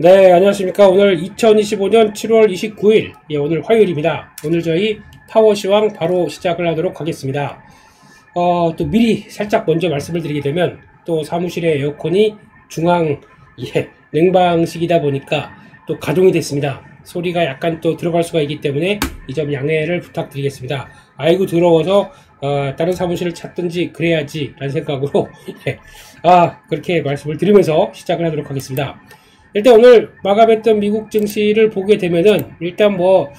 네, 안녕하십니까. 오늘 2025년 7월 29일, 오늘 화요일입니다. 오늘 저희 파워시황 바로 시작을 하도록 하겠습니다. 또 미리 살짝 먼저 말씀을 드리게 되면, 또 사무실의 에어컨이 중앙, 냉방식이다 보니까 또 가동이 됐습니다. 소리가 약간 또 들어갈 수가 있기 때문에 이 점 양해를 부탁드리겠습니다. 아이고, 더러워서, 다른 사무실을 찾든지 그래야지, 라는 생각으로, 그렇게 말씀을 드리면서 시작을 하도록 하겠습니다. 일단 오늘 마감했던 미국 증시를 보게 되면은 일단 뭐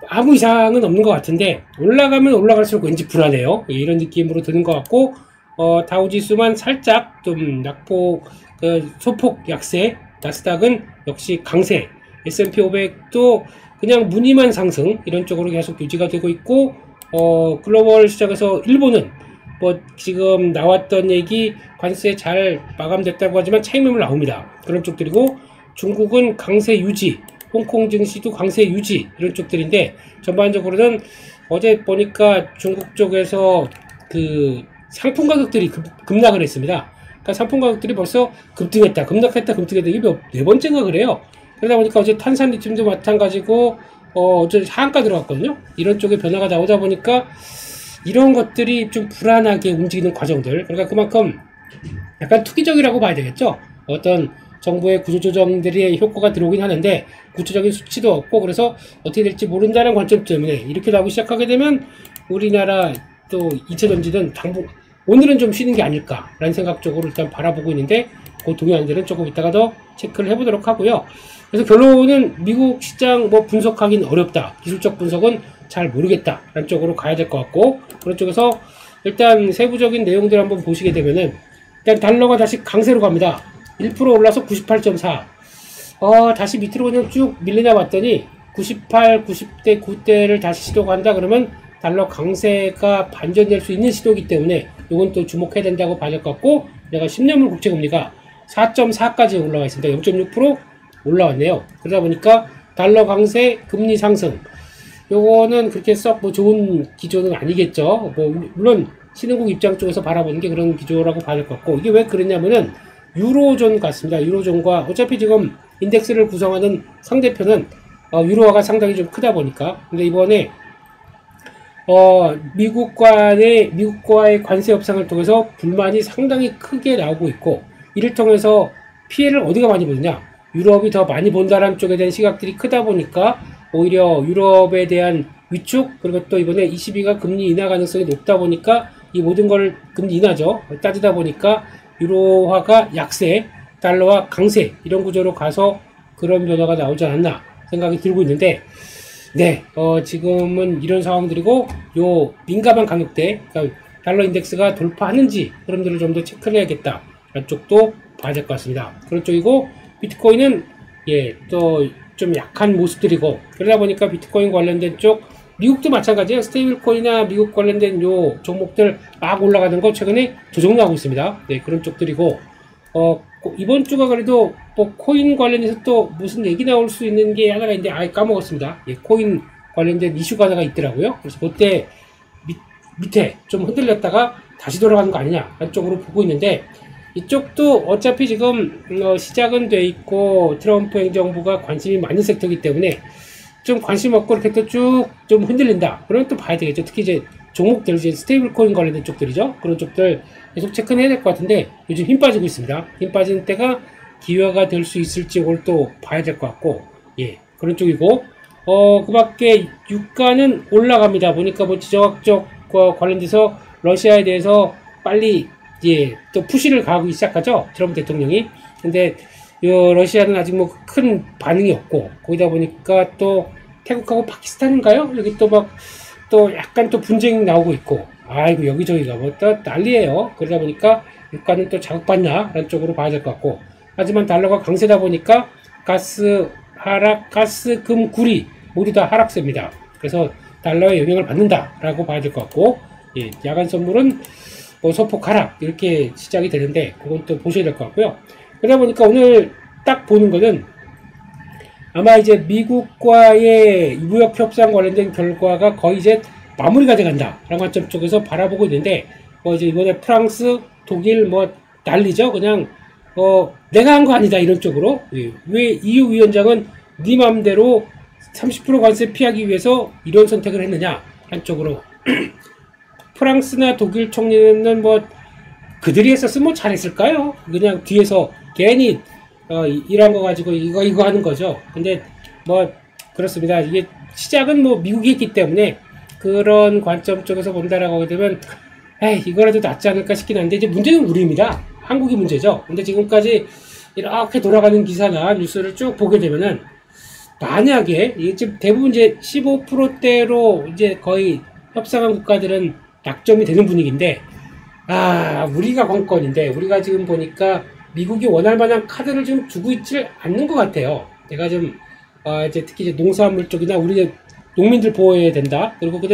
아무 이상은 없는 것 같은데 올라가면 올라갈수록 왠지 불안해요. 이런 느낌으로 드는 것 같고 다우지수만 살짝 좀 소폭 약세, 나스닥은 역시 강세, S&P 500도 그냥 무늬만 상승 이런 쪽으로 계속 유지가 되고 있고 글로벌 시장에서 일본은 뭐 지금 나왔던 얘기 관세 잘 마감됐다고 하지만 차익 매물 나옵니다. 그런 쪽들이고 중국은 강세 유지, 홍콩 증시도 강세 유지 이런 쪽들인데 전반적으로는 어제 보니까 중국 쪽에서 그 상품 가격들이 급락을 했습니다. 그러니까 상품 가격들이 벌써 급등했다, 급락했다, 급등했다 이게 네 번째인가 그래요. 그러다 보니까 어제 탄산 리튬도 마찬가지고 어제 하한가 들어갔거든요. 이런 쪽에 변화가 나오다 보니까 이런 것들이 좀 불안하게 움직이는 과정들, 그러니까 그만큼 약간 투기적이라고 봐야 되겠죠. 어떤 정부의 구조조정들의 효과가 들어오긴 하는데 구체적인 수치도 없고 그래서 어떻게 될지 모른다는 관점 때문에 이렇게 나오기 시작하게 되면 우리나라 또 2차전지는 오늘은 좀 쉬는 게 아닐까라는 생각 쪽으로 일단 바라보고 있는데 그 동향들은 조금 이따가 더 체크를 해보도록 하고요. 그래서 결론은 미국 시장 뭐 분석하기는 어렵다, 기술적 분석은 잘 모르겠다 라는 쪽으로 가야 될 것 같고, 그런 쪽에서 일단 세부적인 내용들 한번 보시게 되면은 일단 달러가 다시 강세로 갑니다. 1% 올라서 98.4. 다시 밑으로 그냥 쭉 밀리나 봤더니 98, 90대, 9대를 다시 시도가 한다 그러면 달러 강세가 반전될 수 있는 시도이기 때문에 이건 또 주목해야 된다고 봐야 될 것 같고, 내가 10년물 국채금리가 4.4까지 올라와 있습니다. 0.6% 올라왔네요. 그러다 보니까 달러 강세, 금리 상승, 요거는 그렇게 썩 뭐 좋은 기조는 아니겠죠. 뭐 물론 신흥국 입장 쪽에서 바라보는 게 그런 기조라고 봐야 될 것 같고, 이게 왜 그랬냐면은 유로존 같습니다. 유로존과 어차피 지금 인덱스를 구성하는 상대편은 유로화가 상당히 좀 크다 보니까, 근데 이번에 미국과의 관세 협상을 통해서 불만이 상당히 크게 나오고 있고, 이를 통해서 피해를 어디가 많이 보느냐, 유럽이 더 많이 본다라는 쪽에 대한 시각들이 크다 보니까 오히려 유럽에 대한 위축, 그리고 또 이번에 ECB가 금리 인하 가능성이 높다 보니까 이 모든 걸 금리 인하죠. 따지다 보니까 유로화가 약세, 달러와 강세 이런 구조로 가서 그런 변화가 나오지 않았나 생각이 들고 있는데, 네, 지금은 이런 상황들이고 요 민감한 가격대, 그러니까 달러 인덱스가 돌파하는지 흐름들을 좀 더 체크를 해야겠다 라는 쪽도 봐야 될 것 같습니다. 그런 쪽이고, 비트코인은 또 좀 약한 모습들이고, 그러다 보니까 비트코인 관련된 쪽, 미국도 마찬가지예요. 스테이블코인이나 미국 관련된 요 종목들 막 올라가는 거 최근에 조정 나오고 있습니다. 네, 그런 쪽들이고, 이번 주가 그래도 뭐 코인 관련해서 또 무슨 얘기 나올 수 있는 게 하나가 있는데 아예 까먹었습니다. 코인 관련된 이슈가 하나가 있더라고요. 그래서 그때 밑에 좀 흔들렸다가 다시 돌아가는 거 아니냐 한쪽으로 보고 있는데, 이쪽도 어차피 지금 시작은 돼 있고 트럼프 행정부가 관심이 많은 섹터이기 때문에 좀 관심 없고 이렇게 또 쭉 좀 흔들린다 그러면 또 봐야 되겠죠. 특히 이제 종목들, 이제 스테이블 코인 관련된 쪽들이죠. 그런 쪽들 계속 체크는 해야 될 것 같은데 요즘 힘 빠지고 있습니다. 힘 빠지는 때가 기회가 될 수 있을지 이걸 또 봐야 될 것 같고, 그런 쪽이고, 그 밖에 유가는 올라갑니다. 보니까 뭐 지정학적과 관련돼서 러시아에 대해서 빨리 또 푸시를 가하기 시작하죠, 트럼프 대통령이. 근데 러시아는 아직 뭐 큰 반응이 없고, 거기다 보니까 또 태국하고 파키스탄인가요? 여기 또 약간 또 분쟁이 나오고 있고, 아이고 여기저기가 뭐 또 난리예요. 그러다 보니까 유가는 또 자극받나 라는 쪽으로 봐야 될 것 같고, 하지만 달러가 강세다 보니까 가스 하락, 가스, 금, 구리 모두 다 하락세입니다. 그래서 달러의 영향을 받는다 라고 봐야 될 것 같고, 야간 선물은 뭐 소폭 하락 이렇게 시작이 되는데 그건 또 보셔야 될 것 같고요. 그러다 보니까 오늘 딱 보는 거는 아마 이제 미국과의 무역 협상 관련된 결과가 거의 이제 마무리가 돼 간다 라는 관점 쪽에서 바라보고 있는데, 이제 이번에 프랑스, 독일 뭐 난리죠. 그냥 내가 한 거 아니다 이런 쪽으로. 예. 왜 EU 위원장은 네 맘대로 30% 관세 피하기 위해서 이런 선택을 했느냐 한쪽으로. 프랑스나 독일 총리는 뭐 그들이 했었으면 뭐 잘했을까요? 그냥 뒤에서 괜히 일한 거 가지고 이거 하는 거죠. 근데 뭐 그렇습니다. 이게 시작은 뭐 미국이 했기 때문에 그런 관점 쪽에서 본다라고 하게 되면 이거라도 낫지 않을까 싶긴 한데, 이제 문제는 우리입니다. 한국이 문제죠. 근데 지금까지 이렇게 돌아가는 기사나 뉴스를 쭉 보게 되면은, 만약에 이게 지금 대부분 이제 15%대로 이제 거의 협상한 국가들은 낙점이 되는 분위기인데, 우리가 관건인데, 우리가 지금 보니까 미국이 원할 만한 카드를 좀 주고 있지 않는 것 같아요. 제가 좀 이제 특히 이제 농산물 쪽이나 우리 농민들 보호해야 된다. 그리고 그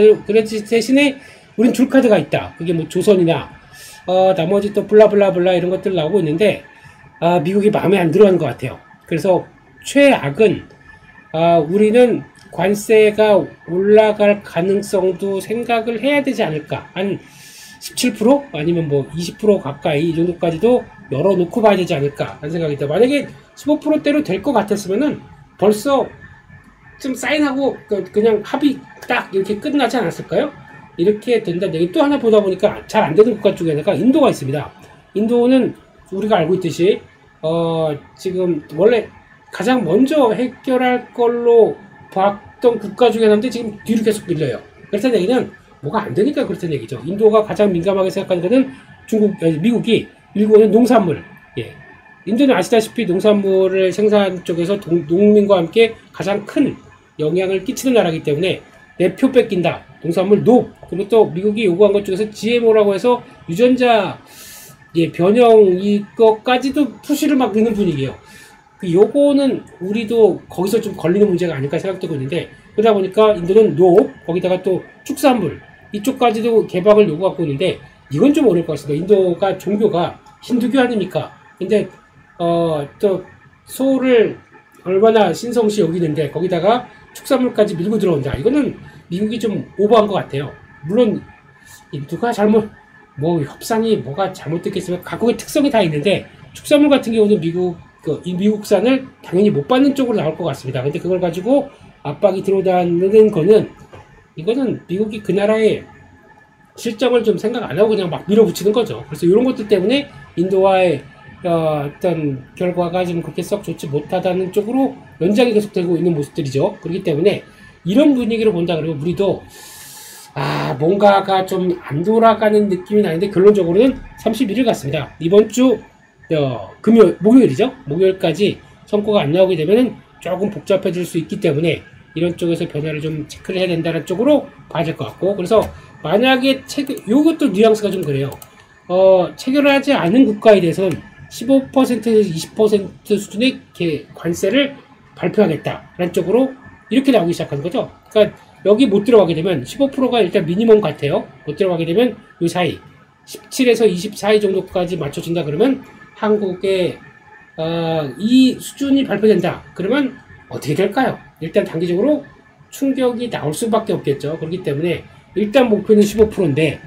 대신에 우린 줄 카드가 있다. 그게 뭐 조선이나 나머지 또 블라블라블라 이런 것들 나오고 있는데, 미국이 마음에 안 들어하는 것 같아요. 그래서 최악은 우리는 관세가 올라갈 가능성도 생각을 해야 되지 않을까. 한 17% 아니면 뭐 20% 가까이 이 정도까지도 열어놓고 봐야 되지 않을까 하는 생각이 듭니다. 만약에 15%대로 될 것 같았으면은 벌써 좀 사인하고 그냥 합의 딱 이렇게 끝나지 않았을까요? 이렇게 된다는 얘기. 또 하나 보다 보니까 잘 안 되는 국가 중에 하나가 인도가 있습니다. 인도는 우리가 알고 있듯이 지금 원래 가장 먼저 해결할 걸로 봤던 국가 중에 하나인데 지금 뒤로 계속 밀려요. 그렇다는 얘기는 뭐가 안 되니까 그렇다는 얘기죠. 인도가 가장 민감하게 생각하는 것은 미국이 일본은 농산물. 예. 인도는 아시다시피 농산물을 생산 쪽에서 농민과 함께 가장 큰 영향을 끼치는 나라이기 때문에 내 표 뺏긴다. 농산물 노. 그리고 또 미국이 요구한 것 중에서 GMO라고 해서 유전자 변형 이것까지도 푸시를 막 넣는 분위기예요. 요거는 우리도 거기서 좀 걸리는 문제가 아닐까 생각되고 있는데, 그러다 보니까 인도는 노, 거기다가 또 축산물 이쪽까지도 개방을 요구하고 있는데, 이건 좀 어려울 것 같습니다. 인도가 종교가 힌두교 아닙니까? 근데 또 소를 얼마나 신성시 여기는데 거기다가 축산물까지 밀고 들어온다. 이거는 미국이 좀 오버한 것 같아요. 물론 누가 잘못 협상이 뭐가 잘못됐겠으면 각국의 특성이 다 있는데, 축산물 같은 경우는 미국산을 당연히 못 받는 쪽으로 나올 것 같습니다. 근데 그걸 가지고 압박이 들어오다는 거는, 이거는 미국이 그 나라의 실정을 좀 생각 안 하고 그냥 막 밀어붙이는 거죠. 그래서 이런 것들 때문에 인도와의 어떤 결과가 좀 그렇게 썩 좋지 못하다는 쪽으로 연장이 계속되고 있는 모습들이죠. 그렇기 때문에 이런 분위기로 본다 그러면 우리도 뭔가가 좀 안 돌아가는 느낌이 나는데, 결론적으로는 31일 같습니다. 이번 주 목요일이죠. 목요일까지 성과가 안 나오게 되면은 조금 복잡해질 수 있기 때문에 이런 쪽에서 변화를 좀 체크를 해야 된다는 쪽으로 봐야 될 것 같고, 그래서 만약에 요것도 뉘앙스가 좀 그래요. 체결하지 않은 국가에 대해서는 15%에서 20% 수준의 관세를 발표하겠다라는 쪽으로 이렇게 나오기 시작하는 거죠. 그러니까 여기 못 들어가게 되면 15%가 일단 미니멈 같아요. 못 들어가게 되면 요 사이 17에서 20 사이 정도까지 맞춰준다 그러면 한국의 이 수준이 발표된다 그러면 어떻게 될까요? 일단 단기적으로 충격이 나올 수밖에 없겠죠. 그렇기 때문에 일단 목표는 15%인데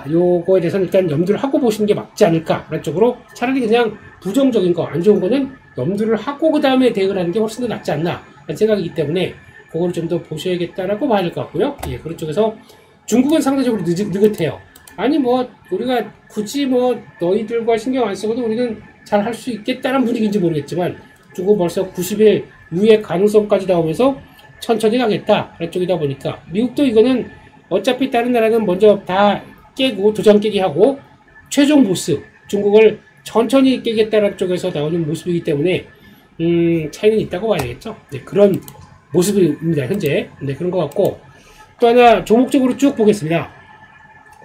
요거에 대해서는 일단 염두를 하고 보시는 게 맞지 않을까 라는 쪽으로, 차라리 그냥 부정적인 거, 안 좋은 거는 염두를 하고 그 다음에 대응을 하는 게 훨씬 더 낫지 않나 라는 생각이기 때문에 그거를 좀 더 보셔야겠다라고 봐야 될 것 같고요. 예, 그런 쪽에서 중국은 상대적으로 느긋해요. 아니 우리가 굳이 너희들과 신경 안 쓰고도 우리는 잘 할 수 있겠다는 분위기인지 모르겠지만, 중국 벌써 90일 유예 가능성까지 나오면서 천천히 가겠다 라는 쪽이다 보니까, 미국도 이거는 어차피 다른 나라는 먼저 다 깨고 도장 깨기 하고 최종 보스 중국을 천천히 깨겠다는 쪽에서 나오는 모습이기 때문에 차이는 있다고 봐야 되겠죠. 네, 그런 모습입니다 현재. 네, 그런 것 같고, 또 하나 종목적으로 쭉 보겠습니다.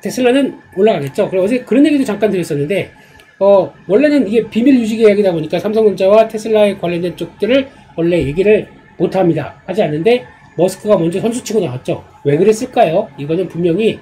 테슬라는 올라가겠죠. 그리고 어제 그런 얘기도 잠깐 드렸었는데, 원래는 이게 비밀 유지 계약이다 보니까 삼성전자와 테슬라에 관련된 쪽들을 원래 얘기를 못 합니다. 하지 않는데 머스크가 먼저 선수치고 나왔죠. 왜 그랬을까요? 이거는 분명히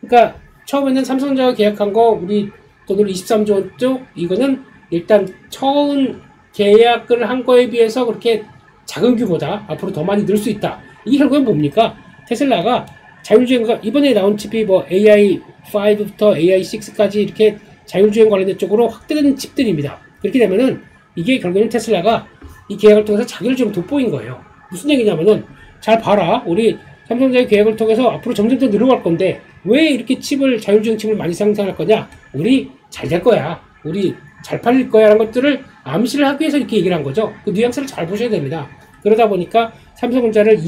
그러니까 처음에는 삼성전자가 계약한 거 우리 돈으로 23조 쪽, 이거는 일단 처음 계약을 한 거에 비해서 그렇게 작은 규모다. 앞으로 더 많이 늘 수 있다. 이게 결국엔 뭡니까? 테슬라가 자율주행가 이번에 나온 칩이 AI5부터 AI6까지 이렇게 자율주행 관련된 쪽으로 확대된 칩들입니다. 그렇게 되면은 이게 결국에는 테슬라가 이 계약을 통해서 자기를 좀 돋보인 거예요. 무슨 얘기냐면은 잘 봐라. 우리 삼성전자의 계약을 통해서 앞으로 점점 더 늘어갈 건데 왜 이렇게 칩을 자율주행 칩을 많이 생산할 거냐? 우리 잘 될 거야. 우리 잘 팔릴 거야 라는 것들을 암시를 하기 위해서 이렇게 얘기를 한 거죠. 그 뉘앙스를 잘 보셔야 됩니다. 그러다 보니까 삼성전자를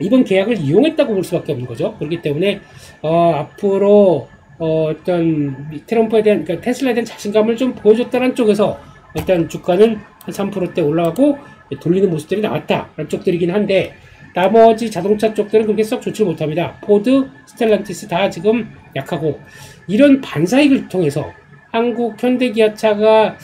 이번 계약을 이용했다고 볼 수밖에 없는 거죠. 그렇기 때문에 앞으로 어떤 트럼프에 대한, 그러니까 테슬라에 대한 자신감을 좀 보여줬다는 쪽에서 일단 주가는 한 3%대 올라가고 돌리는 모습들이 나왔다라는 쪽들이긴 한데, 나머지 자동차 쪽들은 그렇게 썩 좋지 못합니다. 포드, 스텔란티스 다 지금 약하고, 이런 반사익을 통해서 한국 현대기아차가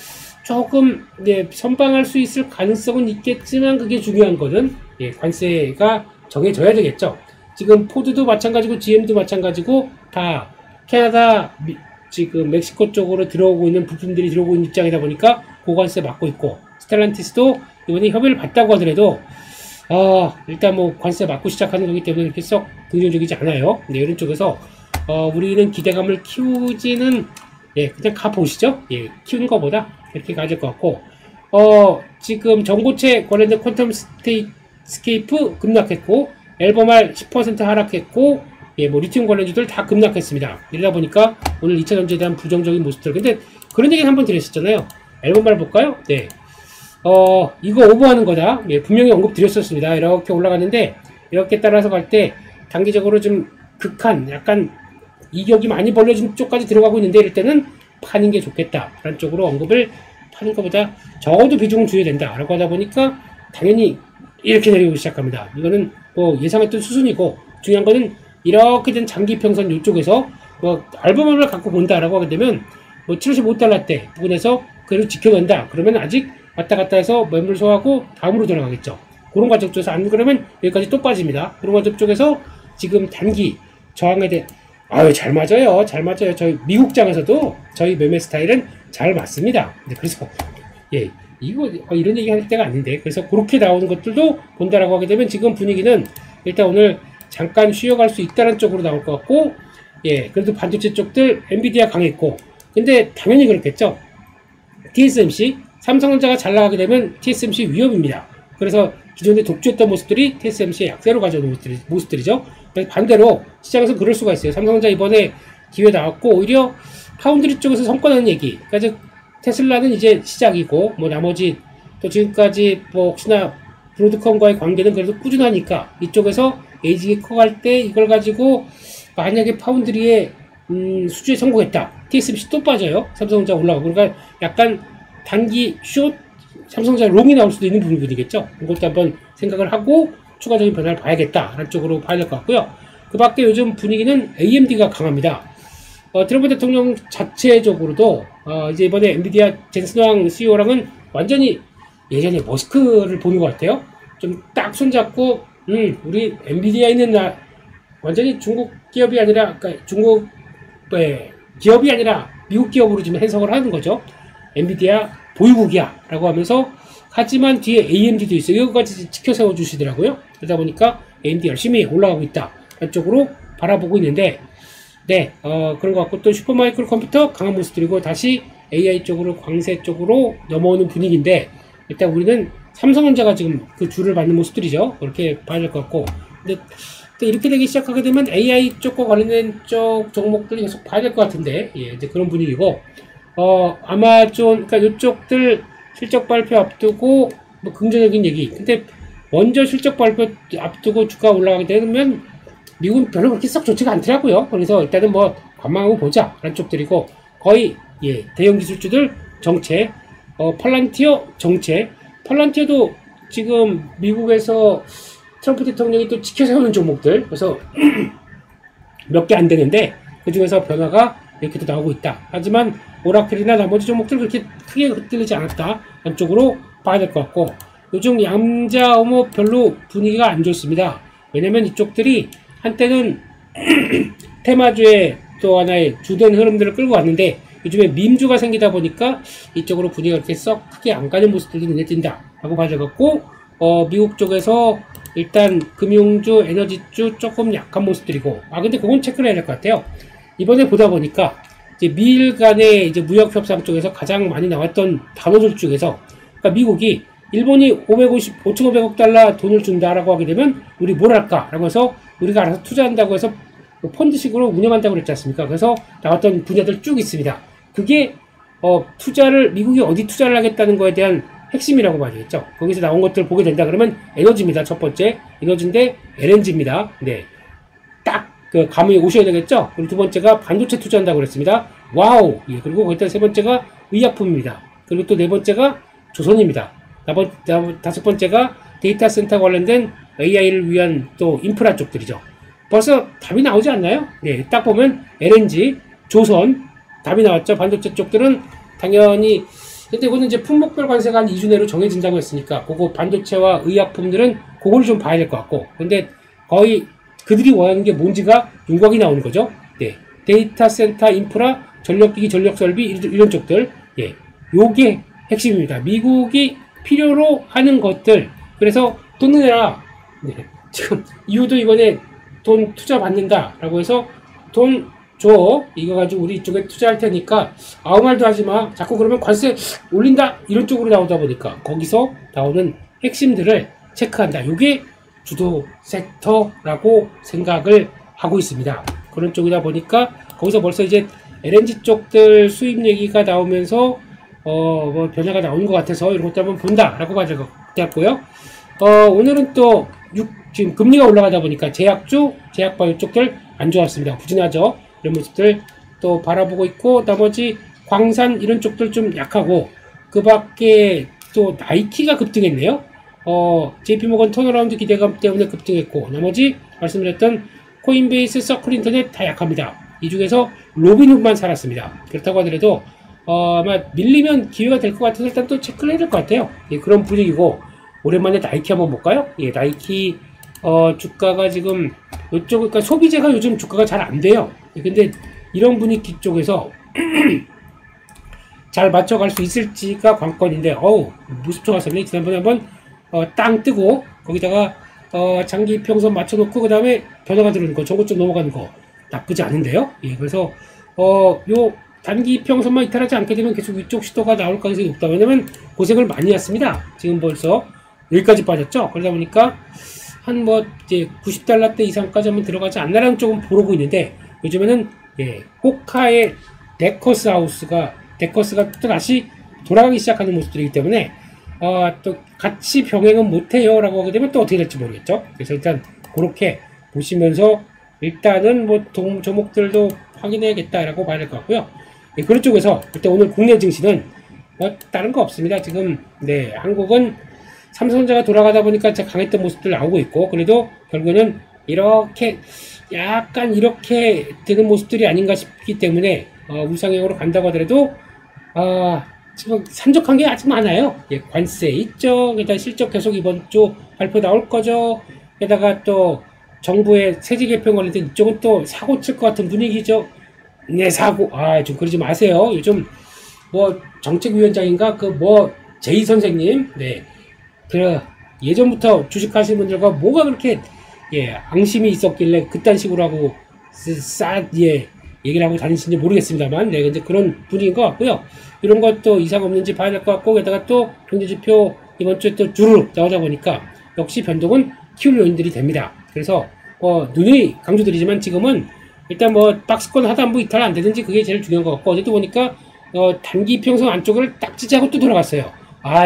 조금 선방할 수 있을 가능성은 있겠지만, 그게 중요한 거는 관세가 정해져야 되겠죠. 지금 포드도 마찬가지고 GM도 마찬가지고 다 캐나다, 지금 멕시코 쪽으로 들어오고 있는 부품들이 들어오고 있는 입장이다 보니까 고관세 받고 있고, 스텔란티스도 이번에 협의를 받다고 하더라도 일단 뭐 관세 받고 시작하는 거기 때문에 그렇게 썩 긍정적이지 않아요. 이런 쪽에서 우리는 기대감을 키우지는 그냥 가보시죠. 키우는 것보다 이렇게 가질 것 같고, 지금 전고체 관련된 퀀텀 스케이프 급락했고, 앨범R 10% 하락했고, 뭐 리튬 관련주들 다 급락했습니다. 이러다 보니까 오늘 2차전지에 대한 부정적인 모습들. 근데 그런 얘기는 한번 드렸었잖아요. 앨범R 볼까요? 네. 이거 오버하는 거다. 분명히 언급 드렸었습니다. 이렇게 올라갔는데, 이렇게 따라서 갈 때 단기적으로 좀 극한, 약간 이격이 많이 벌려진 쪽까지 들어가고 있는데, 이럴 때는 파는 게 좋겠다 라는 쪽으로 언급을, 파는 것보다 적어도 비중을 줘야 된다 라고 하다 보니까 당연히 이렇게 내려오기 시작합니다. 이거는 뭐 예상했던 수순이고, 중요한 거는 이렇게 된 장기 평선 이쪽에서 뭐 앨범을 갖고 본다라고 하게 되면 뭐 75달러대 부분에서 그래도 지켜낸다. 그러면 아직 왔다 갔다 해서 매물 소화하고 다음으로 들어가겠죠. 그런 과정 쪽에서 안 그러면 여기까지 또 빠집니다. 그런 과정 쪽에서 지금 단기 저항에 대해 잘 맞아요. 잘 맞아요. 저희 미국장에서도 저희 매매 스타일은 잘 맞습니다. 그래서 이거 이런 얘기 할 때가 아닌데, 그래서 그렇게 나오는 것들도 본다라고 하게 되면 지금 분위기는 일단 오늘 잠깐 쉬어갈 수 있다는 쪽으로 나올 것 같고, 그래도 반도체 쪽들 엔비디아 강했고, 근데 당연히 그렇겠죠. TSMC, 삼성전자가 잘 나가게 되면 TSMC 위협입니다. 그래서 기존에 독주했던 모습들이 TSMC의 약세로 가져오는 모습들이죠. 그래서 반대로 시장에서 그럴 수가 있어요. 삼성전자 이번에 기회 나왔고, 오히려 파운드리 쪽에서 성과내는 얘기. 그러니까 테슬라는 이제 시작이고, 뭐 나머지 또 지금까지 뭐 혹시나 브로드컴과의 관계는 그래도 꾸준하니까 이쪽에서 에이지가 커갈 때 이걸 가지고 만약에 파운드리의 수주에 성공했다. TSMC 또 빠져요. 삼성전자 올라가고. 그러니까 약간 단기 숏 삼성전자 롱이 나올 수도 있는 부분이겠죠. 이것도 한번 생각을 하고 추가적인 변화를 봐야겠다라는 쪽으로 봐야 될 것 같고요. 그 밖에 요즘 분위기는 AMD가 강합니다. 트럼프 대통령 자체적으로도 이제 이번에 엔비디아 젠슨왕 CEO랑은 완전히 예전에 머스크를 보는 것 같아요. 좀 딱 손잡고 우리 엔비디아 있는 완전히 중국 기업이 아니라, 그러니까 중국 기업이 아니라 미국 기업으로 지금 해석을 하는 거죠. 엔비디아 보유국이야 라고 하면서, 하지만 뒤에 AMD도 있어요. 이거까지 지켜 세워주시더라고요. 그러다 보니까 AMD 열심히 올라가고 있다 쪽으로 바라보고 있는데, 그런 것 같고, 또 슈퍼마이크로 컴퓨터 강한 모습들이고, 다시 AI 쪽으로, 광세 쪽으로 넘어오는 분위기인데, 일단 우리는 삼성전자가 지금 그 줄을 받는 모습들이죠. 그렇게 봐야 될 것 같고, 근데 또 이렇게 되기 시작하게 되면 AI 쪽과 관련된 쪽 종목들이 계속 봐야 될 것 같은데, 이제 그런 분위기고, 아마존, 그러니까 이쪽들 실적 발표 앞두고 뭐 긍정적인 얘기. 근데 먼저 실적 발표 앞두고 주가 올라가게 되면 미국은 별로 그렇게 썩 좋지가 않더라고요. 그래서 일단은 뭐 관망하고 보자 라는 쪽들이고, 거의 대형 기술주들 정체, 팔란티어 정체. 팔란티어도 지금 미국에서 트럼프 대통령이 또 지켜세우는 종목들, 그래서 몇 개 안 되는데 그 중에서 변화가 이렇게 또 나오고 있다. 하지만 오라클이나 나머지 종목들 그렇게 크게 흔들리지 않았다. 안쪽으로 봐야 될 것 같고, 요즘 양자 어머 별로 분위기가 안 좋습니다. 왜냐면 이쪽들이 한때는 테마주의 또 하나의 주된 흐름들을 끌고 왔는데, 요즘에 밈주가 생기다 보니까 이쪽으로 분위기가 그렇게 썩 크게 안 가는 모습들이 눈에 띈다 라고 봐야 될 것 같고, 미국 쪽에서 일단 금융주, 에너지주 조금 약한 모습들이고, 근데 그건 체크를 해야 될 것 같아요. 이번에 보다 보니까 이제 미일 간의 이제 무역 협상 쪽에서 가장 많이 나왔던 단어들 중에서, 그러니까 미국이 일본이 5,500억 달러 돈을 준다라고 하게 되면 우리 뭘 할까라고 해서 우리가 알아서 투자한다고 해서 펀드식으로 운영한다고 그랬지 않습니까? 그래서 나왔던 분야들 쭉 있습니다. 그게 투자를 미국이 어디 투자를 하겠다는 거에 대한 핵심이라고 봐야겠죠. 거기서 나온 것들 보게 된다 그러면 에너지입니다. 첫 번째 에너지인데 LNG입니다. 네, 딱 그 감이 오셔야 되겠죠. 그리고 두 번째가 반도체 투자한다고 그랬습니다. 와우. 예, 그리고 거기다 세 번째가 의약품입니다. 그리고 또 네 번째가 조선입니다. 다섯 번째가 데이터 센터 관련된 AI를 위한 또 인프라 쪽들이죠. 벌써 답이 나오지 않나요? 네, 딱 보면 LNG, 조선 답이 나왔죠. 반도체 쪽들은 당연히, 근데 이거는 이제 품목별 관세가 한 2주 내로 정해진다고 했으니까 그거 반도체와 의약품들은 그걸 좀 봐야 될 것 같고, 근데 거의 그들이 원하는 게 뭔지가 윤곽이 나오는 거죠. 네, 데이터 센터 인프라, 전력기기, 전력설비 이런 쪽들, 예, 요게 핵심입니다. 미국이 필요로 하는 것들. 그래서 돈 내라. 네, 지금 이유도 이번에 돈 투자 받는다라고 해서 돈 줘. 이거 가지고 우리 이쪽에 투자할 테니까 아무 말도 하지 마. 자꾸 그러면 관세 올린다. 이런 쪽으로 나오다 보니까 거기서 나오는 핵심들을 체크한다. 요게 주도 섹터라고 생각을 하고 있습니다. 그런 쪽이다 보니까 거기서 벌써 이제 LNG 쪽들 수입 얘기가 나오면서 뭐 변화가 나오는 것 같아서 이런 것도 한번 본다라고 봐야 될 것 같고요. 오늘은 또 지금 금리가 올라가다 보니까 제약주, 제약바이오 쪽들 안 좋았습니다. 부진하죠. 이런 모습들 또 바라보고 있고, 나머지 광산 이런 쪽들 좀 약하고, 그 밖에 또 나이키가 급등했네요. JP모건 턴어라운드 기대감 때문에 급등했고, 나머지 말씀드렸던 코인베이스, 서클인터넷 다 약합니다. 이 중에서 로빈훗만 살았습니다. 그렇다고 하더라도 아마 밀리면 기회가 될 것 같아서 일단 또 체크를 해야 될 것 같아요. 예, 그런 분위기고, 오랜만에 나이키 한번 볼까요? 예, 나이키 주가가 지금 이쪽, 그러니까 소비재가 요즘 주가가 잘 안 돼요. 예, 근데 이런 분위기 쪽에서 잘 맞춰갈 수 있을지가 관건인데, 무섭죠 가서는 지난번에 한번 땅 뜨고 거기다가 장기 평선 맞춰놓고 그 다음에 변화가 들어오는 거, 저것 좀 넘어가는 거 나쁘지 않은데요. 예, 그래서 요 단기 평선만 이탈하지 않게 되면 계속 위쪽 시도가 나올 가능성이 높다. 왜냐면 고생을 많이 했습니다. 지금 벌써 여기까지 빠졌죠. 그러다 보니까 한 이제 90달러대 이상까지 한번 들어가지 않나라는 쪽은 보고 있는데, 요즘에는 예, 호카의 데커스가 또 다시 돌아가기 시작하는 모습들이기 때문에 또 같이 병행은 못해요 라고 하게 되면 또 어떻게 될지 모르겠죠. 그래서 일단 그렇게 보시면서 일단은 뭐 종목들도 확인해야겠다라고 봐야 될 것 같고요. 예, 그런 쪽에서 일단 오늘 국내 증시는 다른 거 없습니다. 지금 네, 한국은 삼성전자가 돌아가다 보니까 강했던 모습들 나오고 있고, 그래도 결국에는 이렇게 약간 이렇게 되는 모습들이 아닌가 싶기 때문에 우상향으로 간다고 하더라도 지금 산적한 게 아직 많아요. 예, 관세 있죠. 게다가 실적 계속 이번 주 발표 나올 거죠. 게다가 또 정부의 세제 개편 관련된 이쪽은 또 사고 칠 것 같은 분위기죠. 네, 사고. 좀 그러지 마세요. 요즘 뭐 정책위원장인가 제이 선생님, 네, 예전부터 주식하시는 분들과 뭐가 그렇게 앙심이 있었길래 그딴 식으로 하고 얘기를 하고 다니시는지 모르겠습니다만, 네, 근데 그런 분위기인 것 같고요. 이런 것도 이상 없는지 봐야 될 것 같고, 게다가 또 경제지표 이번 주에 또 주르륵 나오다 보니까 역시 변동은 키울 요인들이 됩니다. 그래서 누누이 강조드리지만 지금은 일단 박스권 하단부 이탈 안 되든지 그게 제일 중요한 것 같고, 어제도 보니까 단기 평선 안쪽을 딱 지지하고 또 돌아갔어요.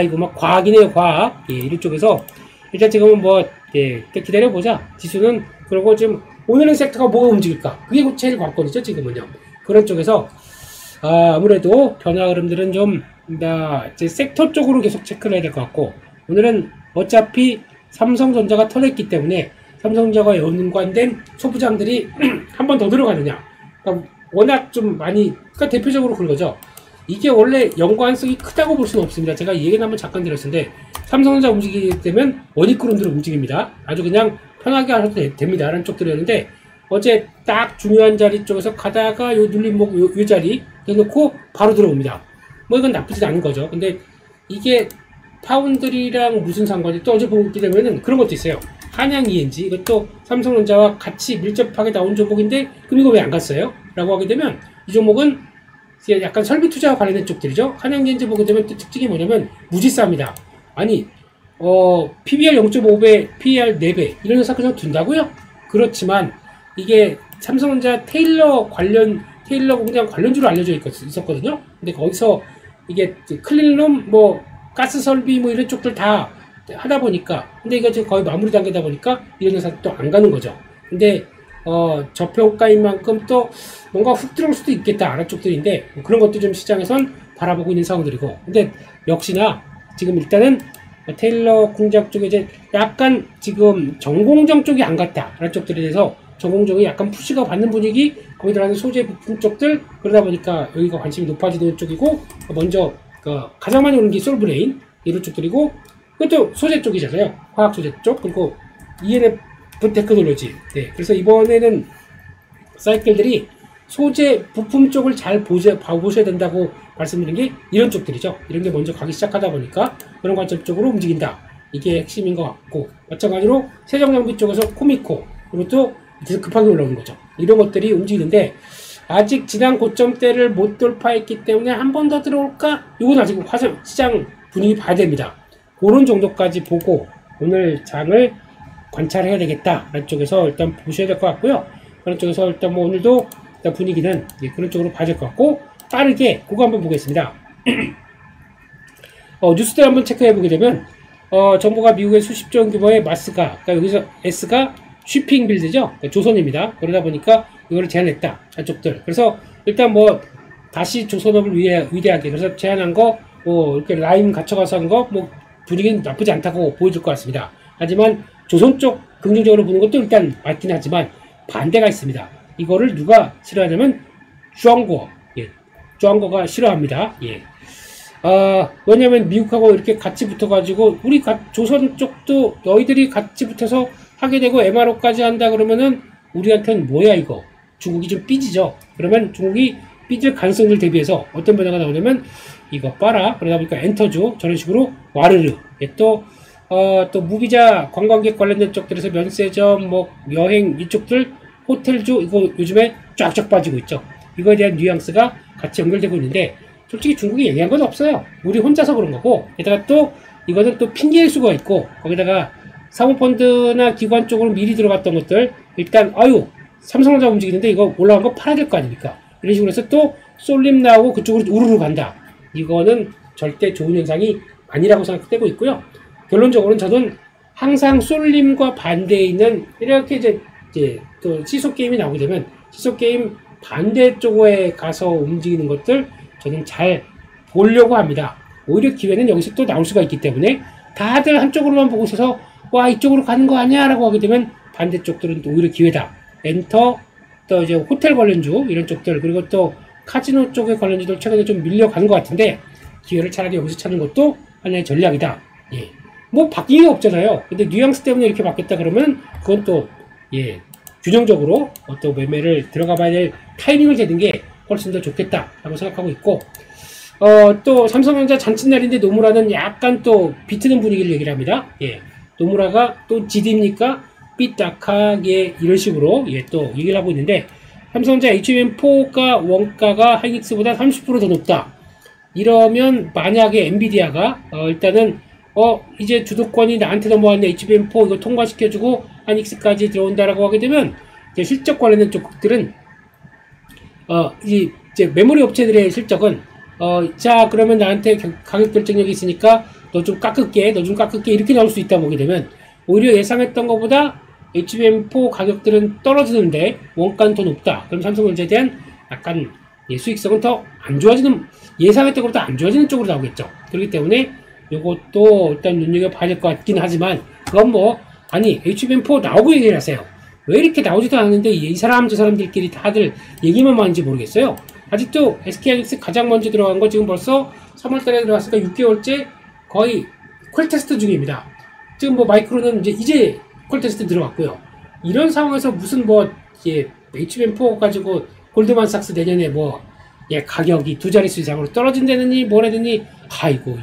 이거 막 과학이네요, 과학. 예, 이런 쪽에서 일단 지금은 기다려보자. 지수는. 그리고 지금 오늘은 섹터가 뭐가 움직일까? 그게 제일 관건이죠, 지금은요. 그런 쪽에서 아무래도 변화 흐름들은 좀 이제 섹터 쪽으로 계속 체크를 해야 될 것 같고, 오늘은 어차피 삼성전자가 털렸기 때문에 삼성전자와 연관된 소부장들이 한 번 더 들어가느냐. 그러니까 워낙 좀 많이, 그러니까 대표적으로 그런 거죠. 이게 원래 연관성이 크다고 볼 수는 없습니다. 제가 이 얘기는 한번 잠깐 드렸는데, 삼성전자 움직이게 되면 원익그룹들은 움직입니다. 아주 그냥 편하게 하셔도 됩니다. 라는 쪽들이었는데, 어제 딱 중요한 자리 쪽에서 가다가 요 눌림목 요 자리 해놓고 바로 들어옵니다. 이건 나쁘지 않은 거죠. 근데 이게 파운드리랑 무슨 상관이, 또 어제 보게 되면은 그런 것도 있어요. 한양 ENG, 이것도 삼성전자와 같이 밀접하게 나온 종목인데, 그럼 이거 왜 안 갔어요? 라고 하게 되면, 이 종목은 약간 설비 투자와 관련된 쪽들이죠. 한양전지 보게 되면 또 특징이 뭐냐면 무지쌉니다. 아니 PBR 0.5배, PER 4배 이런 회사 그냥 둔다고요? 그렇지만 이게 삼성전자 테일러 공장 관련주로 알려져 있었거든요. 근데 거기서 이게 클린룸 뭐 가스 설비 뭐 이런 쪽들 다 하다 보니까, 근데 이거 지금 거의 마무리 단계다 보니까 이런 회사 또 안 가는 거죠. 근데 저평가인 만큼 또 뭔가 훅 들어올 수도 있겠다 하는 쪽들인데, 뭐 그런 것도 좀 시장에선 바라보고 있는 상황들이고, 근데 역시나 지금 일단은 테일러 공장 쪽에 이제 약간 지금 전공정 쪽이 안 갔다 라는 쪽들에 대해서 전공정이 약간 푸시가 받는 분위기, 거기 들어가는 소재 부품 쪽들, 그러다 보니까 여기가 관심이 높아지는 쪽이고, 먼저 가장 많이 오는 게 솔브레인 이런 쪽들이고, 그것도 소재 쪽이잖아요. 화학 소재 쪽. 그리고 ENF 테크놀로지. 네, 그래서 이번에는 사이클들이 소재 부품 쪽을 잘 봐보셔야 된다고 말씀드린 게 이런 쪽들이죠. 이런 게 먼저 가기 시작하다 보니까 그런 관점 쪽으로 움직인다. 이게 핵심인 것 같고, 마찬가지로 세정장비 쪽에서 코미코, 그리고 또 밑에서 급하게 올라오는 거죠. 이런 것들이 움직이는데, 아직 지난 고점대를 못 돌파했기 때문에 한 번 더 들어올까? 이건 아직 시장 분위기 봐야 됩니다. 그런 정도까지 보고 오늘 장을 관찰해야 되겠다 라는 쪽에서 일단 보셔야 될 것 같고요. 그런 쪽에서 일단 뭐 오늘도 일단 분위기는 그런 쪽으로 봐야 될 것 같고, 빠르게 그거 한번 보겠습니다. 뉴스들 한번 체크해 보게 되면 정부가 미국의 수십조 원 규모의 마스가, 그러니까 여기서 S가 쉬핑 빌드죠. 그러니까 조선입니다. 그러다 보니까 이거를 제한했다 한쪽들. 그래서 일단 뭐 다시 조선업을 위대하게 그래서 제한한 거, 뭐 이렇게 라인 갖춰가서 한 거, 뭐 분위기는 나쁘지 않다고 보여줄 것 같습니다. 하지만 조선 쪽 긍정적으로 보는 것도 일단 맞긴 하지만 반대가 있습니다. 이거를 누가 싫어하냐면 쭈앙거, 쭈앙거가 싫어합니다. 왜냐면 미국하고 이렇게 같이 붙어가지고 우리 조선 쪽도 너희들이 같이 붙어서 하게 되고 MRO까지 한다 그러면은 우리한테는 뭐야 이거. 중국이 좀 삐지죠. 그러면 중국이 삐질 가능성을 대비해서 어떤 변화가 나오냐면 이거 봐라. 그러다 보니까 엔터주 저런 식으로 와르르. 또 무비자 관광객 관련된 쪽들에서 면세점, 뭐 여행 이쪽들, 호텔주 이거 요즘에 쫙쫙 빠지고 있죠. 이거에 대한 뉘앙스가 같이 연결되고 있는데, 솔직히 중국이 얘기한 건 없어요. 우리 혼자서 그런 거고, 게다가 또 이거는 또 핑계일 수가 있고, 거기다가 사모펀드나 기관 쪽으로 미리 들어갔던 것들, 일단 삼성전자 움직이는데 이거 올라간 거 팔아야 될 거 아닙니까? 이런 식으로 해서 또 쏠림 나오고 그쪽으로 우르르 간다. 이거는 절대 좋은 현상이 아니라고 생각되고 있고요. 결론적으로는 저는 항상 쏠림과 반대에 있는, 이렇게 이제 또 시소 게임이 나오게 되면 시소 게임 반대 쪽에 가서 움직이는 것들 저는 잘 보려고 합니다. 오히려 기회는 여기서 또 나올 수가 있기 때문에, 다들 한쪽으로만 보고 있어서 와 이쪽으로 가는 거 아니야 라고 하게 되면 반대쪽들은 또 오히려 기회다. 엔터, 또 이제 호텔 관련주 이런 쪽들, 그리고 또 카지노 쪽의 관련주들 최근에 좀 밀려가는 것 같은데, 기회를 차라리 여기서 찾는 것도 하나의 전략이다. 뭐 바뀐 게 없잖아요. 근데 뉘앙스 때문에 이렇게 바뀌었다 그러면 그건 또 균형적으로 어떤 매매를 들어가 봐야 될 타이밍을 재는 게 훨씬 더 좋겠다 라고 생각하고 있고, 또 삼성전자 잔칫날인데 노무라는 약간 또 비트는 분위기를 얘기를 합니다. 노무라가 또 지디입니까? 삐딱하게 이런 식으로 또 얘기를 하고 있는데, 삼성전자 HBM4가 원가가 하이닉스보다 30% 더 높다. 이러면 만약에 엔비디아가 일단은 이제 주도권이 나한테 넘어왔네, HBM4 이거 통과시켜주고 하이닉스까지 들어온다라고 하게 되면 이제 실적 관련된 쪽들은 이제 메모리 업체들의 실적은 자 그러면 나한테 가격 결정력이 있으니까 너 좀 깎을게 이렇게 나올 수 있다 보게 되면, 오히려 예상했던 것보다 HBM4 가격들은 떨어지는데 원가는 더 높다. 그럼 삼성전자에 대한 약간 수익성은 더 안 좋아지는, 예상했던 것보다 안 좋아지는 쪽으로 나오겠죠. 그렇기 때문에 요것도 일단 눈여겨봐야 될 것 같긴 하지만, 그건 뭐 아니 HBM4 나오고 얘기를 하세요. 왜 이렇게 나오지도 않았는데 이 사람 저 사람들끼리 다들 얘기만 많은지 모르겠어요. 아직도 SK하이닉스 가장 먼저 들어간 거 지금 벌써 3월달에 들어갔으니까 6개월째 거의 퀄 테스트 중입니다. 지금 뭐 마이크로는 이제 퀄 테스트 들어갔고요. 이런 상황에서 무슨 HBM4 가지고 골드만삭스 내년에 가격이 두 자릿수 이상으로 떨어진다느니 뭐라느니, 아이고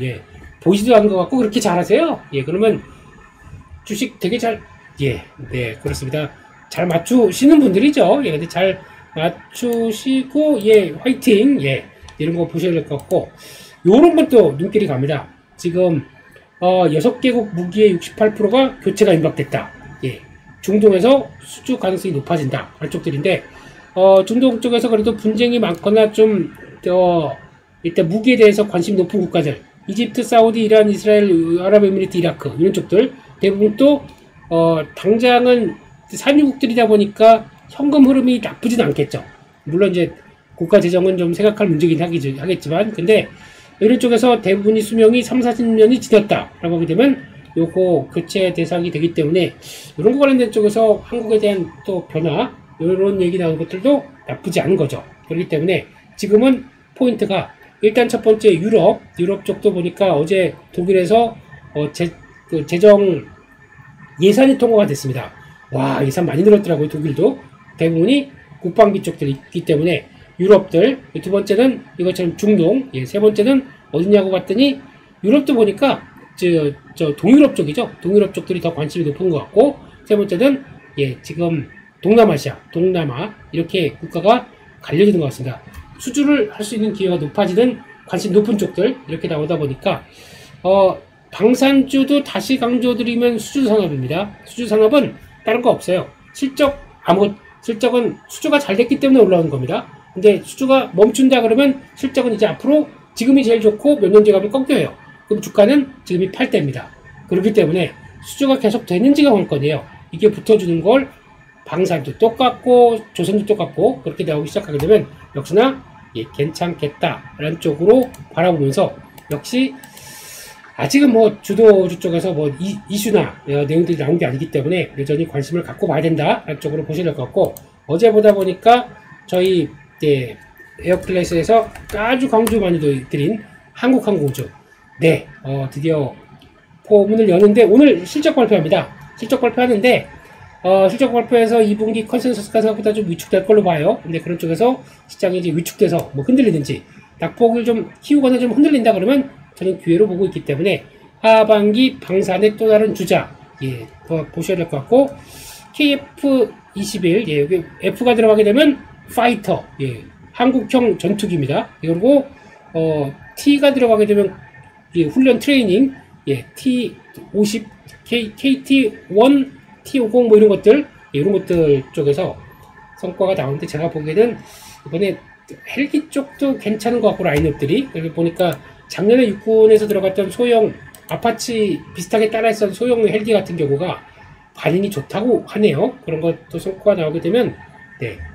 보이지도 않은 것 같고 그렇게 잘하세요? 그러면 주식 되게 그렇습니다. 잘 맞추시는 분들이죠. 근데 잘 맞추시고 화이팅. 이런 거 보셔야 될 것 같고, 요런 것도 눈길이 갑니다. 지금 6개국 무기의 68%가 교체가 임박됐다. 예. 중동에서 수주 가능성이 높아진다. 안쪽들인데 중동 쪽에서 그래도 분쟁이 많거나 좀 일단 무기에 대해서 관심 높은 국가들, 이집트, 사우디, 이란, 이스라엘, 아랍에미리트, 이라크 이런 쪽들 대부분 또 당장은 산유국들이다 보니까 현금 흐름이 나쁘진 않겠죠. 물론 이제 국가 재정은 좀 생각할 문제긴 하겠지만, 근데 이런 쪽에서 대부분이 수명이 3, 40년이 지났다라고 하게 되면 요거 교체 대상이 되기 때문에 이런 거 관련된 쪽에서 한국에 대한 또 변화, 이런 얘기 나오는 것들도 나쁘지 않은 거죠. 그렇기 때문에 지금은 포인트가 일단 첫 번째 유럽 쪽도 보니까 어제 독일에서 재정 예산이 통과가 됐습니다. 와, 예산 많이 늘었더라고요. 독일도 대부분이 국방비 쪽들이 있기 때문에 유럽들, 두 번째는 이것처럼 중동, 세 번째는 어디냐고 봤더니 유럽도 보니까 저 동유럽 쪽이죠. 동유럽 쪽들이 더 관심이 높은 것 같고, 세 번째는 지금 동남아시아, 동남아 이렇게 국가가 갈려지는 것 같습니다. 수주를 할 수 있는 기회가 높아지는 관심 높은 쪽들 이렇게 나오다 보니까 방산주도 다시 강조드리면 수주 산업입니다. 수주 산업은 다른 거 없어요. 실적은 수주가 잘 됐기 때문에 올라오는 겁니다. 근데 수주가 멈춘다 그러면 실적은 이제 앞으로 지금이 제일 좋고 몇 년 뒤에 가면 꺾여요. 그럼 주가는 지금이 8대입니다. 그렇기 때문에 수주가 계속 되는지가 관건이에요. 이게 붙어주는 걸 방산도 똑같고 조선도 똑같고 그렇게 나오기 시작하게 되면 역시나 괜찮겠다라는 쪽으로 바라보면서, 역시 아직은 뭐 주도주 쪽에서 뭐 이슈나 내용들이 나온 게 아니기 때문에 여전히 관심을 갖고 봐야 된다라는 쪽으로 보셔야 될 것 같고, 어제 보다 보니까 저희 에어클래스에서 아주 강조 많이 드린 한국항공우주 드디어 포문을 여는데 오늘 실적 발표합니다. 실적 발표하는데 실적 발표에서 2분기 컨센서스가 생각보다 좀 위축될 걸로 봐요. 근데 그런 쪽에서 시장이 이제 위축돼서 뭐 흔들리는지, 낙폭을 좀 키우거나 좀 흔들린다 그러면 저는 기회로 보고 있기 때문에 하반기 방산의 또 다른 주자 더 보셔야 될 것 같고, KF-21 여기 F가 들어가게 되면 파이터 한국형 전투기입니다. 그리고 T가 들어가게 되면 훈련 트레이닝 T50 KT1 T50 뭐 이런 것들 쪽에서 성과가 나오는데, 제가 보기에는 이번에 헬기 쪽도 괜찮은 것 같고, 라인업들이 여기 보니까 작년에 육군에서 들어갔던 소형 아파치 비슷하게 따라했던 소형 헬기 같은 경우가 반응이 좋다고 하네요. 그런 것도 성과가 나오게 되면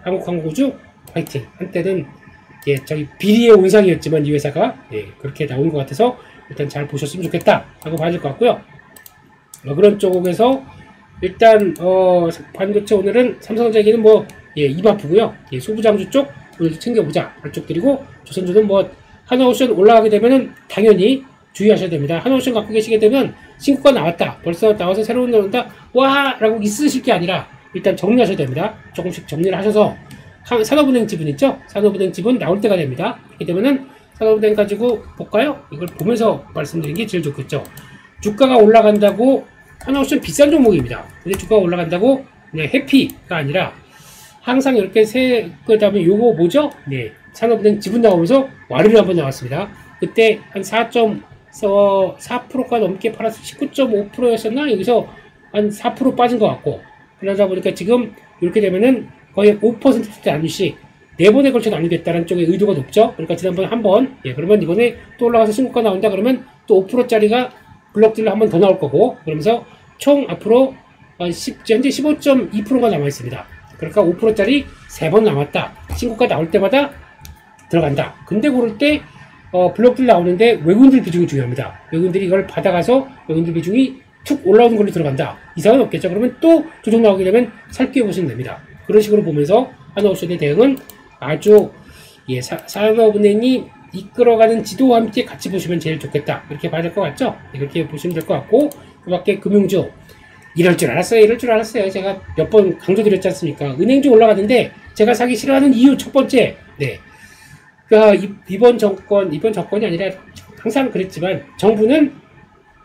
한국항공우주 화이팅. 한때는 저희 비리의 온상이었지만 이 회사가 그렇게 나온 것 같아서 일단 잘 보셨으면 좋겠다 하고 봐야 될 것 같고요. 그런 쪽에서 일단 반도체 오늘은 삼성전자 얘기는 뭐 입 아프고요. 소부장주 쪽 오늘도 챙겨보자 할 쪽들이고, 조선주는 뭐 하나오션 올라가게 되면은 당연히 주의하셔야 됩니다. 하나오션 갖고 계시게 되면 신고가 나왔다, 벌써 나와서 새로운 나온다 와 라고 있으실 게 아니라 일단 정리하셔야 됩니다. 조금씩 정리를 하셔서 산업은행 지분 있죠? 산업은행 지분 나올 때가 됩니다. 그렇기 때문에 산업은행 가지고 볼까요? 이걸 보면서 말씀드리는 게 제일 좋겠죠. 주가가 올라간다고 하나오션 비싼 종목입니다. 근데 주가가 올라간다고 그냥 해피가 아니라 항상 이렇게 그 다음에 요거 뭐죠? 산업은행 지분 나오면서 와르르 한번 나왔습니다. 그때 한 4.4%가 넘게 팔아서 19.5%였었나? 여기서 한 4% 빠진 것 같고, 그러다 보니까 지금 이렇게 되면은 거의 5%대 나누시 4번에 걸쳐 나누겠다는 쪽의 의도가 높죠. 그러니까 지난번에 한번 그러면 이번에 또 올라가서 신고가 나온다 그러면 또 5%짜리가 블록들로 한 번 더 나올 거고, 그러면서 총 앞으로 현재 15.2%가 남아 있습니다. 그러니까 5%짜리 3번 남았다. 신고가 나올 때마다 들어간다. 근데 그럴 때 블록들 나오는데 외국인들 비중이 중요합니다. 외국인들이 이걸 받아가서 외국인들 비중이 툭 올라오는 걸로 들어간다. 이상은 없겠죠. 그러면 또 조정 나오게 되면 살펴 보시면 됩니다. 그런 식으로 보면서 하나오션의 대응은 아주 산업은행이 이끌어가는 지도와 함께 같이 보시면 제일 좋겠다. 이렇게 봐야 될 것 같죠? 그렇게 보시면 될 것 같고, 그 밖에 금융주 이럴 줄 알았어요. 제가 몇 번 강조드렸지 않습니까? 은행주 올라가는데 제가 사기 싫어하는 이유 첫 번째, 그러니까 이번 정권이 아니라 항상 그랬지만 정부는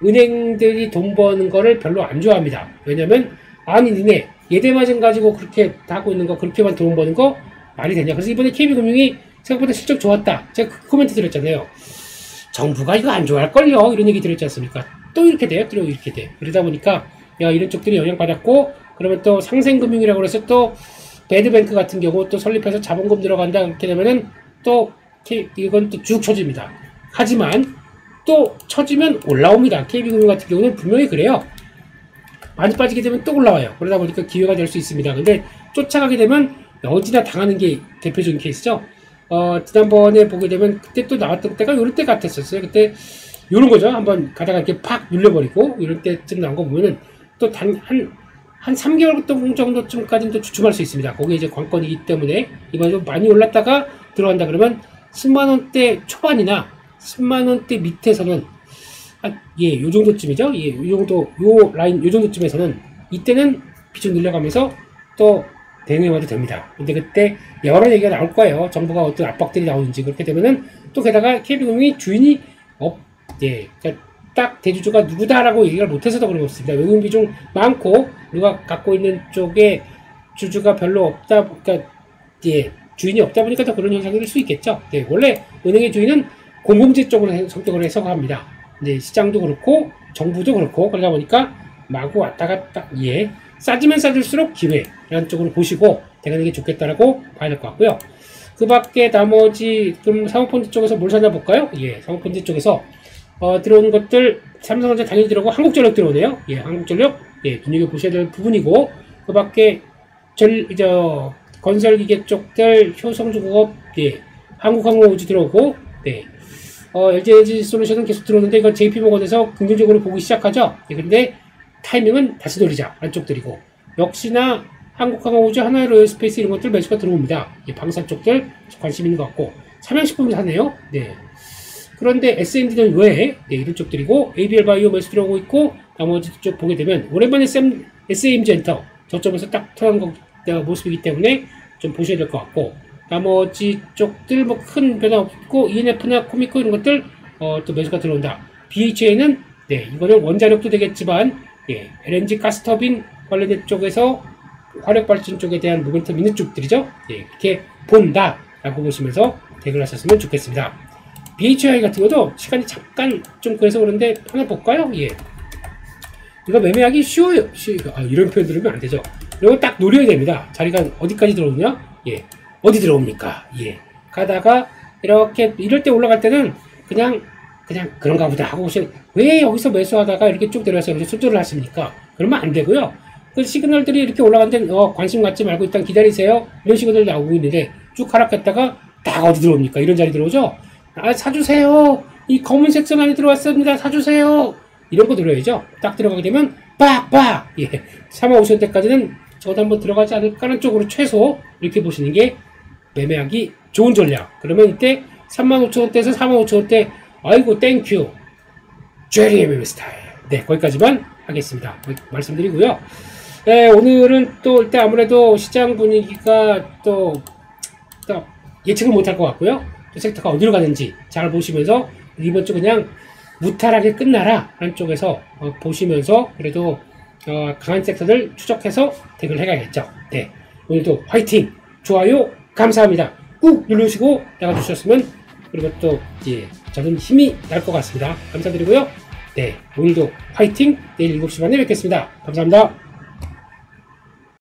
은행들이 돈 버는 거를 별로 안 좋아합니다. 왜냐면 아니 니네 예대마진 가지고 그렇게 하고 있는 거, 그렇게만 돈 버는 거 말이 되냐. 그래서 이번에 KB금융이 생각보다 실적 좋았다. 제가 그 코멘트 드렸잖아요. 정부가 이거 안 좋아할걸요. 이런 얘기 드렸지 않습니까? 또 이렇게 돼요. 또 이렇게 돼. 그러다 보니까 야, 이런 쪽들이 영향받았고, 그러면 또 상생금융이라고 해서 또 배드뱅크 같은 경우 또 설립해서 자본금 들어간다. 그렇게 되면은 또 이건 또 쭉 쳐집니다. 하지만 또 쳐지면 올라옵니다. KB금융 같은 경우는 분명히 그래요. 많이 빠지게 되면 또 올라와요. 그러다 보니까 기회가 될 수 있습니다. 근데 쫓아가게 되면 어디나 당하는 게 대표적인 케이스죠. 지난번에 보게 되면 그때 또 나왔던 때가 요럴 때 같았었어요. 그때 요런 거죠. 한번 가다가 이렇게 팍 눌려버리고 이럴 때쯤 나온 거 보면은 또 한 3개월 정도쯤까지는 또 주춤할 수 있습니다. 거기에 이제 관건이기 때문에 이번 좀 많이 올랐다가 들어간다 그러면 10만원대 초반이나 10만원대 밑에서는 예, 요 정도쯤이죠. 예, 요 라인, 요 정도쯤에서는 이때는 비중 늘려가면서 또 대응해봐도 됩니다. 근데 그때 여러 얘기가 나올 거예요. 정부가 어떤 압박들이 나오는지. 그렇게 되면은 또 게다가 KB금융이 주인이 예, 그러니까 딱 대주주가 누구다라고 얘기를 못해서도 그런 것 같습니다. 외국인 비중 많고 누가 갖고 있는 쪽에 주주가 별로 없다, 그러니까 예, 주인이 없다 보니까 더 그런 현상이 될 수 있겠죠. 예, 원래 은행의 주인은 공공재 쪽으로 성격을 해석합니다. 네, 시장도 그렇고 정부도 그렇고 그러다 보니까 마구 왔다 갔다 예 싸지면 싸질수록 기회라는 쪽으로 보시고 대가는 게 좋겠다라고 봐야 될 것 같고요. 그 밖에 나머지 그럼 사모펀드 쪽에서 뭘 사나 볼까요? 예, 사모펀드 쪽에서 들어오는 것들 삼성전자 당연히 들어오고 한국전력 들어오네요. 예, 한국전력 예, 눈여겨 보셔야 될 부분이고 그 밖에 건설기계 쪽들 효성중공업 예, 한국항공우주 들어오고 네. LG 솔루션은 계속 들어오는데 이건 JP모건에서 긍정적으로 보기 시작하죠. 예, 근데 타이밍은 다시 돌리자 안쪽들이고 역시나 한국항공우주, 하나에어로스페이스 이런 것들 매수가 들어옵니다. 예, 방산 쪽들 관심 있는 것 같고 삼양식품 사네요. 네. 그런데 S&D는 왜? 네, 이런 쪽들이고 ABL바이오 매수 들어오고 있고 나머지 쪽 보게 되면 오랜만에 SA임젠터 저점에서 딱 터난 모습이기 때문에 좀 보셔야 될 것 같고 나머지 쪽들 뭐 큰 변화 없고 ENF나 코미코 이런 것들 또 매수가 들어온다. BHA는 네 이거는 원자력도 되겠지만 예, LNG 가스터빈 관련된 쪽에서 화력발전 쪽에 대한 모멘텀 있는 쪽들이죠. 예, 이렇게 본다라고 보시면서 대응을 하셨으면 좋겠습니다. BHI 같은 것도 시간이 잠깐 좀 그래서 그런데 하나 볼까요? 예, 이거 매매하기 쉬워요. 이런 표현 들으면 안 되죠. 이거 딱 노려야 됩니다. 자리가 어디까지 들어오느냐? 예. 어디 들어옵니까? 예. 가다가 이렇게 이럴 때 올라갈 때는 그냥 그런가 보다 하고 왜 여기서 매수하다가 이렇게 쭉 내려와서 이렇게 손절을 하십니까? 그러면 안 되고요. 그 시그널들이 이렇게 올라가는데 관심 갖지 말고 일단 기다리세요. 이런 시그널이 나오고 있는데 쭉 하락했다가 딱 어디 들어옵니까? 이런 자리 들어오죠? 사주세요. 이 검은색 선 안에 들어왔습니다. 사주세요. 이런 거 들어야죠. 딱 들어가게 되면 빡빡 예. 35,000대까지는 저도 한번 들어가지 않을까라는 쪽으로 최소 이렇게 보시는 게 매매하기 좋은 전략. 그러면 이때 35,000원대에서 45,000원대 아이고 땡큐 제리의 매매 스타일. 네, 거기까지만 하겠습니다. 말씀드리고요. 네, 오늘은 또 일단 아무래도 시장 분위기가 또 예측을 못할 것 같고요. 또 섹터가 어디로 가는지 잘 보시면서 이번 주 그냥 무탈하게 끝나라 라는 쪽에서 보시면서 그래도 강한 섹터들 추적해서 대응을 해가야겠죠. 네, 오늘도 화이팅! 좋아요! 감사합니다. 꾹 누르시고 나가주셨으면 그리고 또 예, 저는 힘이 날 것 같습니다. 감사드리고요. 네, 오늘도 화이팅! 내일 7시 반에 뵙겠습니다. 감사합니다.